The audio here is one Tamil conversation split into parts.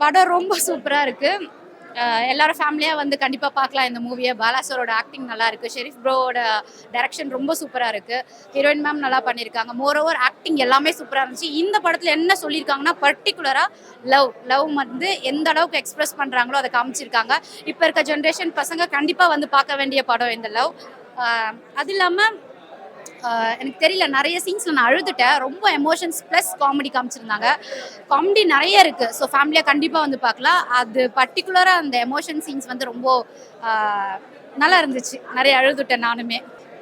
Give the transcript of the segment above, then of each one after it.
படம் ரொம்ப சூப்பரா இருக்கு. எல்லாரும் ஃபேமிலியா வந்து கண்டிப்பா பார்க்கலாம் இந்த மூவியை. பாலா சாரோட ஆக்டிங் நல்லா இருக்கு. ஷெரீஃப் ப்ரோவோட டைரக்ஷன் ரொம்ப சூப்பரா இருக்கு. ஹீரோயின் மேம் நல்லா பண்ணியிருக்காங்க. மோர் ஓவர் ஆக்டிங் எல்லாமே சூப்பரா இருந்துச்சு. இந்த படத்துல என்ன சொல்லியிருக்காங்கன்னா பர்டிகுலரா லவ் வந்து எந்த அளவுக்கு எக்ஸ்பிரஸ் பண்றாங்களோ அதை காமிச்சிருக்காங்க. இப்ப இருக்க ஜென்ரேஷன் பசங்க கண்டிப்பா வந்து பார்க்க வேண்டிய படம் இந்த லவ். அது இல்லாம எனக்கு தெரியல, நிறைய சீன்ஸ்ல நான் அழுதுட்டேன். ரொம்ப எமோஷன்ஸ் ப்ளஸ் காமெடி காமிச்சிருந்தாங்க. காமெடி நிறைய இருக்கு. ஸோ ஃபேமிலியா கண்டிப்பா வந்து பார்க்கலாம். அது பர்டிகுலரா அந்த எமோஷன் சீன்ஸ் வந்து ரொம்ப நல்லா இருந்துச்சு. நிறைய அழுதுட்டேன் நானுமே.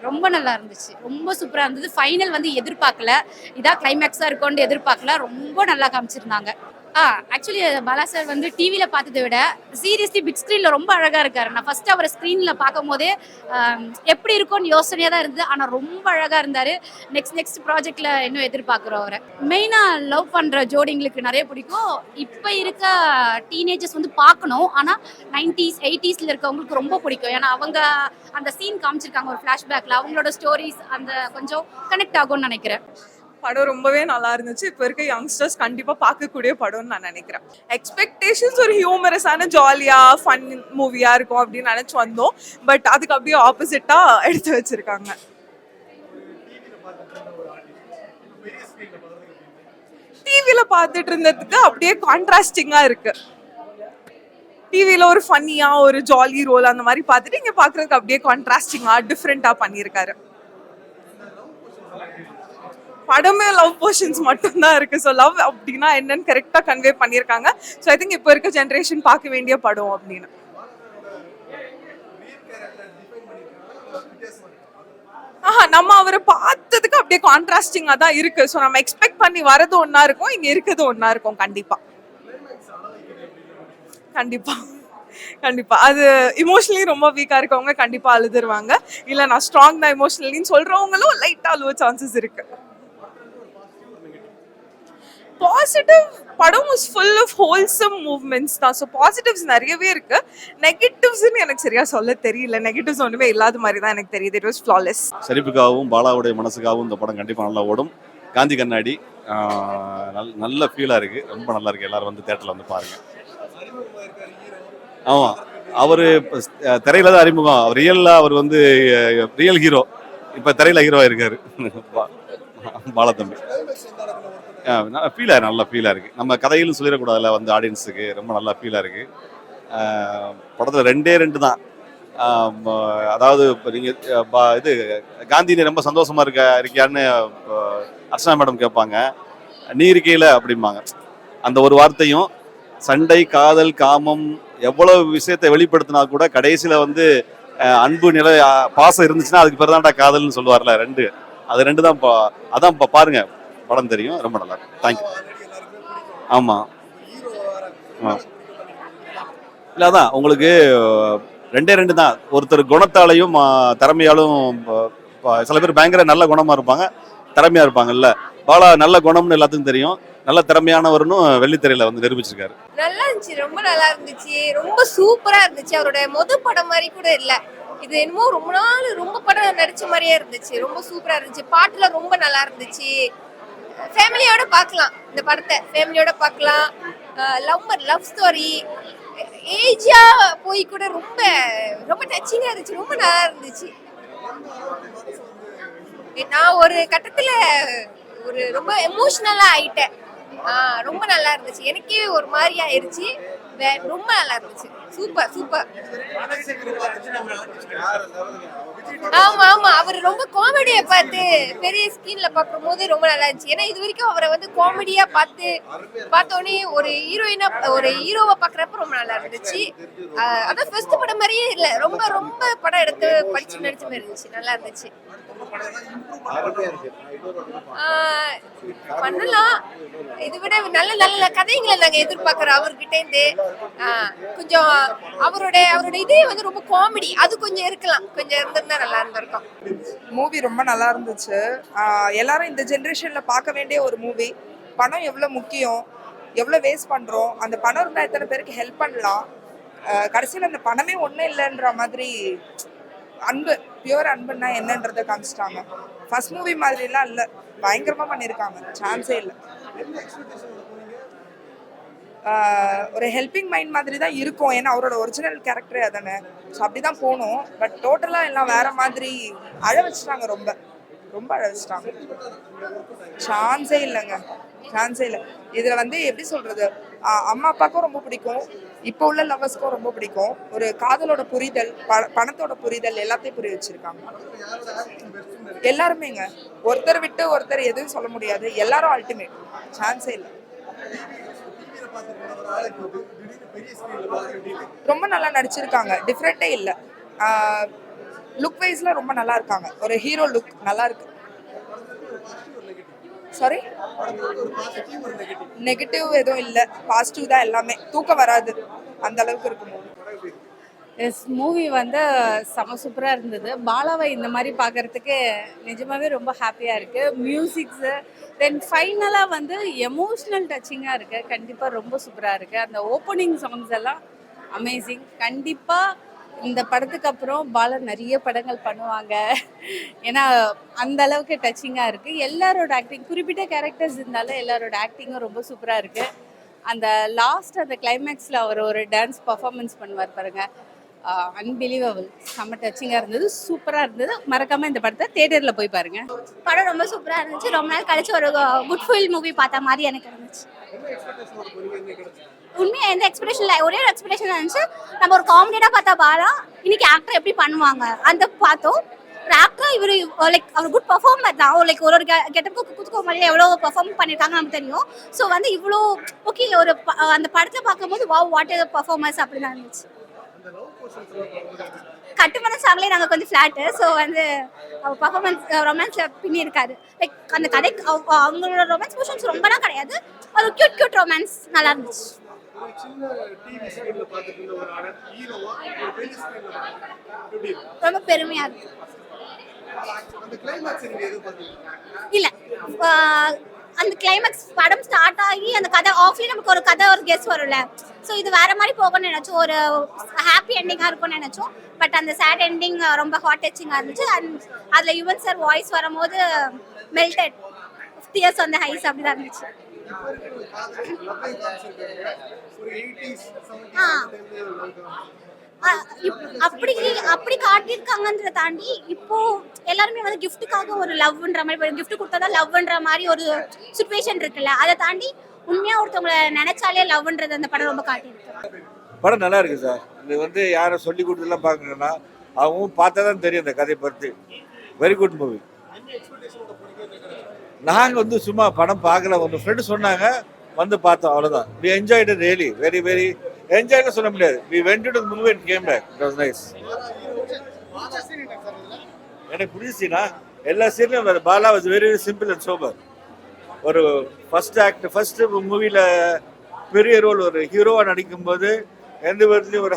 ரொம்ப நல்லா இருந்துச்சு. ரொம்ப சூப்பரா இருந்தது. ஃபைனல் வந்து எதிர்பார்க்கல. இதான் கிளைமேக்ஸா இருக்கும்னு எதிர்பார்க்கல. ரொம்ப நல்லா காமிச்சிருந்தாங்க. ஆக்சுவலி பாலா சார் வந்து டிவியில் பார்த்ததை விட சீரியஸ்லி பிக் ஸ்க்ரீனில் ரொம்ப அழகாக இருக்காரு. நான் ஃபர்ஸ்ட் அவரை ஸ்க்ரீனில் பார்க்கும் போதே எப்படி இருக்கும்னு யோசனையாக தான் இருந்தது. ஆனால் ரொம்ப அழகாக இருந்தார். நெக்ஸ்ட் ப்ராஜெக்டில் இன்னும் எதிர்பார்க்குறோம் அவரை. மெயினாக லவ் பண்ணுற ஜோடிங்களுக்கு நிறைய பிடிக்கும். இப்போ இருக்க டீனேஜர்ஸ் வந்து பார்க்கணும். ஆனால் 90s 80s இருக்கவங்களுக்கு ரொம்ப பிடிக்கும். ஏன்னா அவங்க அந்த சீன் காமிச்சிருக்காங்க ஒரு ஃப்ளாஷ்பேக்கில். அவங்களோட ஸ்டோரிஸ் அந்த கொஞ்சம் கனெக்ட் ஆகும்னு நினைக்கிறேன். படம் ரொம்பவே நல்லா இருந்துச்சு. இப்போ இருக்க யங்ஸ்டர்ஸ் கண்டிப்பா பார்க்கக்கூடிய படம்னு நான் நினைக்கிறேன். எக்ஸ்பெக்டேஷன்ஸ் ஒரு ஹியூமரஸான ஜாலியா ஃபன் மூவியா இருக்கும் அப்படின்னு நினைச்சு வந்தோம். பட் அதுக்கு அப்படியே ஆப்போசிட்டா எடுத்து வச்சிருக்காங்க. டிவில பார்த்துட்டு இருந்ததுக்கு அப்படியே கான்ட்ராஸ்டிங்கா இருக்கு. டிவில ஒரு ஃபன்னியா ஒரு ஜாலி ரோல் அந்த மாதிரி பார்த்துட்டு இங்க பாக்குறதுக்கு அப்படியே கான்ட்ராஸ்டிங்கா டிஃப்ரெண்டா பண்ணியிருக்காரு. படமே லவ் போர்ஷன்ஸ் மட்டும் தான் இருக்கு. ஸோ லவ் அப்படின்னா என்னன்னு கரெக்டா கன்வே பண்ணியிருக்காங்க. ஸோ ஐ திங்க் இப்போ இருக்க ஜென்ரேஷன் பார்க்க வேண்டிய படம் அப்படின்னு. நம்ம அவரை பார்த்ததுக்கு அப்படியே கான்ட்ராஸ்டிங்கா தான் இருக்கு. ஸோ நம்ம எக்ஸ்பெக்ட் பண்ணி வரது ஒன்னா இருக்கும், இங்க இருக்கிறது ஒன்னா இருக்கும். கண்டிப்பா கண்டிப்பா கண்டிப்பா அது இமோஷனலி ரொம்ப வீக்கா இருக்கவங்க கண்டிப்பா அழுதுருவாங்க. இல்ல நான் ஸ்ட்ராங் தான் இமோஷனலின்னு சொல்றவங்களும் லைட்டா அழுவ சான்சஸ் இருக்கு. பாசிட்டிவ் படம் was full of wholesome movements தான். ஸோ பாசிட்டிவ்ஸ் நிறையவே இருக்கு. நெகட்டிவ்ஸ்ன்னு எனக்கு சரியா சொல்ல தெரியல. நெகட்டிவ்ஸ் ஒன்றுமே இல்லாத மாதிரி தான் எனக்கு தெரியுது. It was flawless. ஷெரீஃபுக்காகவும் பாலாவுடைய மனசுக்காகவும் இந்த படம் கண்டிப்பாக நல்லா ஓடும். காந்தி கண்ணாடி நல்ல ஃபீலாக இருக்குது. ரொம்ப நல்லா இருக்குது. எல்லாரும் வந்து தேட்டரில் வந்து பாருங்கள். ஆமாம், அவர் திரையில தான் அறிமுகம். அவர் ரியலாக அவர் வந்து ரியல் ஹீரோ. இப்போ திரையில ஹீரோவாக இருக்கார் பாலத்தம்பி. நல்ல ஃபீலாக இருக்குது. நம்ம கதையிலும் சொல்லிடக்கூடாதுல வந்து ஆடியன்ஸுக்கு. ரொம்ப நல்லா ஃபீலாக இருக்குது. படத்தில் ரெண்டு தான். அதாவது இப்போ நீங்கள் இது காந்தி ரொம்ப சந்தோஷமாக இருக்கியான்னு அர்ச்சனா மேடம் கேட்பாங்க. நீ இருக்கையில் அப்படிம்பாங்க. அந்த ஒரு வார்த்தையும் சண்டை காதல் காமம் எவ்வளவு விஷயத்தை வெளிப்படுத்தினா கூட கடைசியில் வந்து அன்பு நிலை பாசம் இருந்துச்சுன்னா அதுக்கு பேர் தான்டா காதல்னு சொல்லுவார்ல. அது ரெண்டு தான். அதான் பாருங்க, படம் தெரியும். ரொம்ப நல்லா இருக்கும். தேங்க்யூ. ஆமாம் இல்லை, அதான் உங்களுக்கு ரெண்டு தான். ஒருத்தர் குணத்தாலையும் திறமையாலும். சில பேர் பயங்கர நல்ல குணமாக இருப்பாங்க, திறமையாக இருப்பாங்கல்ல. பாலா நல்ல குணம்னு எல்லாத்துக்கும் தெரியும். நல்ல திறமையானவர்னு வெள்ளித்திரையில வந்து நிரூபிச்சிருக்காரு. நல்லா இருந்துச்சு, ரொம்ப நல்லா இருந்துச்சு. ரொம்ப சூப்பரா இருந்துச்சு. அவரோட படம் மாதிரி கூட இல்ல. இது என்னமோ ரொம்ப நாள் ரொம்ப படம் நடிச்ச மாதிரியே இருந்துச்சு. ரொம்ப சூப்பரா இருந்துச்சு. பாட்டுல ரொம்ப நல்லா இருந்துச்சு. ஃபேமிலியோட பார்க்கலாம் இந்த படத்தை. ஃபேமிலியோட பார்க்கலாம். லவ் ஸ்டோரி ஏஜா போய் கூட ரொம்ப ரொம்ப டச்சிங்கா இருந்துச்சு. ரொம்ப நல்லா இருந்துச்சு. நான் ஒரு கட்டத்துல ஒரு ரொம்ப எமோஷனலா ஆயிட்டேன். ரொம்ப நல்லா இருந்துச்சு. எனக்கே ஒரு மாதிரி ஆயிருச்சு. ரொம்ப நல்லா இருந்துச்சு. Super super. ஆமா, அவர் ரொம்ப காமெடியை பார்த்து பெரிய ஸ்கிரீன்ல பார்க்கும் போது ரொம்ப நல்லா இருந்துச்சு. ஏன்னா இது வரைக்கும் அவரை வந்து காமெடியா பார்த்தோன்னே ஒரு ஹீரோவை பாக்குறப்ப ரொம்ப நல்லா இருந்துச்சு. அதான் ஃபர்ஸ்ட் படம் மாதிரியே இல்ல. ரொம்ப ரொம்ப படம் எடுத்து படிச்சு நடிச்ச மாதிரி இருந்துச்சு. நல்லா இருந்துச்சு. பண்ணலாம். இது விட நல்ல நல்ல கதைகளை நாங்க எதிர்பார்க்கிறோம் அவர்கிட்ட இருந்து. கொஞ்சம் அவரோட இதே வந்து ரொம்ப காமெடி அது கொஞ்சம் இருக்கலாம். கொஞ்சம் இருந்திருந்தா நல்லா இருந்திருக்கும். மூவி ரொம்ப நல்லா இருந்துச்சு. எல்லாரும் இந்த ஜென்ரேஷன்ல பார்க்க வேண்டிய ஒரு மூவி. பணம் எவ்வளவு முக்கியம், எவ்வளவு வேஸ்ட் பண்றோம், அந்த பணம் இருந்தா எத்தனை பேருக்கு ஹெல்ப் பண்ணலாம். கடைசியில் அந்த பணமே ஒன்றும் இல்லைன்ற மாதிரி அன்பு, பியூர் அன்புன்னா என்னன்றதை காமிச்சிட்டாங்க. ஃபர்ஸ்ட் மூவி மாதிரிலாம் இல்லை, பயங்கரமா பண்ணியிருக்காங்க. சான்ஸே இல்லை. ஒரு ஹெல்பிங் மைண்ட் மாதிரி தான் இருக்கும், ஏன்னா அவரோட ஒரிஜினல் கேரக்டரே அதானே. ஸோ அப்படி தான் போகணும். பட் டோட்டலாக எல்லாம் வேற மாதிரி அழ வச்சுட்டாங்க, ரொம்ப ரொம்ப அழ வச்சுட்டாங்க. சான்ஸே இல்லைங்க, சான்ஸே இல்லை. இதில் வந்து எப்படி சொல்றது, அம்மா அப்பாவுக்கும் ரொம்ப பிடிக்கும், இப்போ உள்ள லவர்ஸ்க்கும் ரொம்ப பிடிக்கும். ஒரு காதலோட புரிதல், பணத்தோட புரிதல் எல்லாத்தையும் புரிய வச்சிருக்காங்க. எல்லாருமேங்க, ஒருத்தர் விட்டு ஒருத்தர் எதுவும் சொல்ல முடியாது, எல்லாரும் அல்டிமேட், சான்ஸே இல்லை. ரொம்ப நல்லா நடிச்சிருக்காங்க, டிஃப்ரெண்டே இல்லை. லுக் வைஸ்ல ரொம்ப நல்லா இருக்காங்க, ஒரு ஹீரோ லுக் நல்லா இருக்கு. சாரி, நெகட்டிவ் எதுவும் இல்லை, பாசிட்டிவ் தான் எல்லாமே. தூக்கம் வராது அந்த அளவுக்கு இருக்கும். எஸ், மூவி வந்து செம சூப்பராக இருந்தது. பாலாவை இந்த மாதிரி பார்க்கறதுக்கு நிஜமாவே ரொம்ப ஹாப்பியாக இருக்குது. மியூசிக்ஸு, தென் ஃபைனலாக வந்து எமோஷ்னல் டச்சிங்காக இருக்குது. கண்டிப்பாக ரொம்ப சூப்பராக இருக்குது. அந்த ஓப்பனிங் சாங்ஸ் எல்லாம் அமேசிங். கண்டிப்பாக இந்த படத்துக்கு அப்புறம் பாலா நிறைய படங்கள் பண்ணுவாங்க. ஏன்னா அந்த அளவுக்கு டச்சிங்காக இருக்குது. எல்லாரோட ஆக்டிங், குறிப்பிட்ட கேரக்டர்ஸ் இருந்தாலும் எல்லாரோட ஆக்டிங்கும் ரொம்ப சூப்பராக இருக்குது. அந்த லாஸ்ட் அந்த கிளைமேக்ஸில் அவர் ஒரு டான்ஸ் பர்ஃபார்மன்ஸ் பண்ணுவார் பாருங்கள், அன்பிலீவபிள், செம்ம டச்சிங்காக இருந்தது, சூப்பராக இருந்தது. மறக்காமல் இந்த படத்தை தியேட்டரில் போய் பாருங்க. படம் ரொம்ப சூப்பராக இருந்துச்சு. ரொம்ப நாள் கழிச்சு ஒரு குட் ஃபீல் மூவி பார்த்த மாதிரி எனக்கு இருந்துச்சு. உண்மையாக எந்த எக்ஸ்பெக்டேஷன் இல்லை, ஒரே ஒரு எக்ஸ்பெக்டேஷன் இருந்துச்சு. நம்ம ஒரு காமெடியாக பார்த்தா பாலா இன்னைக்கு ஆக்டர் எப்படி பண்ணுவாங்க அந்த பார்த்தோம். ஒரு ஆக்டர் இவர் லைக் அவர் குட் பர்ஃபார்மர் தான். லைக் ஒரு ஒரு கெட்டப்புக்கு குத்துக்கோ மாதிரி எவ்வளோ பர்ஃபார்ம் பண்ணியிருக்காங்க நமக்கு தெரியும். ஸோ வந்து இவ்வளோ ஓகே, ஒரு அந்த படத்தை பார்க்கும்போது வாவ் வாட் இஸ் பர்ஃபார்மன்ஸ் அப்படி தான் இருந்துச்சு. கட்டுமன சாங்லேயே நாங்கள் கொஞ்சம் ஃப்ளாட்டு. ஸோ வந்து அவர் பர்ஃபார்மன்ஸ் ரொமான்ஸில் பின்னி இருக்காரு. லைக் அந்த கதை அவங்களோட ரொமான்ஸ் போர்ஷன்ஸ் ரொம்பலாம் கிடையாது, அது கியூட் கியூட் ரொமான்ஸ் நல்லா இருந்துச்சு. ரொம்ப பெருமையா இருக்கு. இல்ல, அந்த கிளைமேக்ஸ் படம் ஸ்டார்ட் ஆகி அந்த கதை ஆஃப்லயே நமக்கு ஒரு கதை ஒரு கெஸ் வரும்ல. ஸோ இது வேற மாதிரி போகணும்னு நினைச்சோம், ஒரு ஹாப்பி எண்டிங்காக இருக்கும்னு நினைச்சோம். பட் அந்த சேட் எண்டிங் ரொம்ப ஹார்ட் டச்சிங்காக இருந்துச்சு. அண்ட் அதில் யுவன் சார் வாய்ஸ் வரும்போது melted, tears on the eyes அப்படிதான் இருந்துச்சு. அப்படி காட்டியிருக்காங்கன்றத தாண்டி இப்போ எல்லாருமே வந்து கிஃப்ட்டுக்காக ஒரு லவ்ன்ற மாதிரி, கிஃப்ட் கொடுத்தாதான் லவ்ன்ற மாதிரி ஒரு சுச்சுவேஷன் இருக்குல்ல, அதை தாண்டி உண்மையா ஒருத்தவங்களை நினைச்சாலே லவ்ன்றது அந்த படம் ரொம்ப காட்டியிருக்கு. படம் நல்லா இருக்கு சார். இது வந்து யாரை சொல்லி கொடுத்துலாம் பார்க்கணும்னா அவங்க பார்த்தா தான் தெரியும் இந்த கதையை பற்றி. Very good movie. நாங்கள் வந்து சும்மா படம் பார்க்கல, ஒரு ஃப்ரெண்டு சொன்னாங்க, வந்து பார்த்தோம், அவ்வளோதான். We enjoyed it really, very very என்ஜாய்னு சொல்ல முடியாது. We went to the movie and came back. It was nice. எனக்கு பிடிச்சினா எல்லா சீன்லையும் Bala was very simple and sober. ஒரு ஃபர்ஸ்ட் மூவியில் பெரிய ரோல், ஒரு ஹீரோவாக நடிக்கும்போது எந்த விதத்துலையும் ஒரு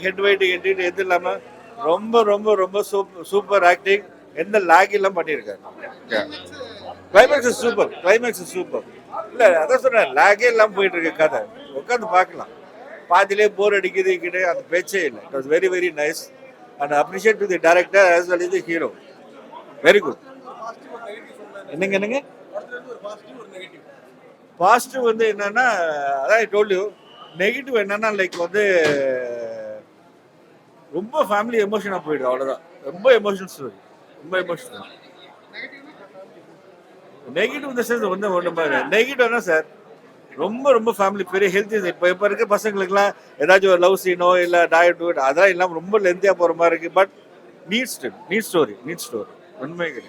ஹெட் வெயிட் எட்டிட்டு எது இல்லாமல் ரொம்ப ரொம்ப ரொம்ப சூப்பர் ஆக்டிங், எந்த லேக் எல்லாம் பண்ணியிருக்காரு. Climax is super. இல்லை அதான் சொன்னேன், லேகே எல்லாம் போயிட்டு இருக்கு கதை, உட்காந்து பார்க்கலாம். பாதிலே போர் அடிக்குது கிட்டே அந்த பேச்சே இல்லை. It was very very nice and appreciate to the director as well is the hero. Very good. என்னங்க பாசிட்டிவ் வந்து என்னன்னா, அதான் ஐ டோல்ட் யூ. நெகட்டிவ் என்னன்னா லைக் வந்து ரொம்ப ஃபேமிலி எமோஷனாக போயிடுது, அவ்வளோதான். ரொம்ப எமோஷனல் ஸ்டோரி, ரொம்ப எமோஷனல். நெகட்டிவ் இந்த சென்ஸ் வந்து ஒன்று நெகட்டிவ் என்ன சார், ரொம்ப ரொம்ப ஃபேமிலி பெரிய ஹெல்த். இப்போ இருக்க பசங்களுக்குலாம் ஏதாச்சும் ஒரு லவ் சீனோ இல்லை டயட் அதெல்லாம் இல்லாமல் ரொம்ப லென்த்தியாக போகிற மாதிரி இருக்குது. பட் நீட் ஸ்டோரி உண்மை கிடையாது.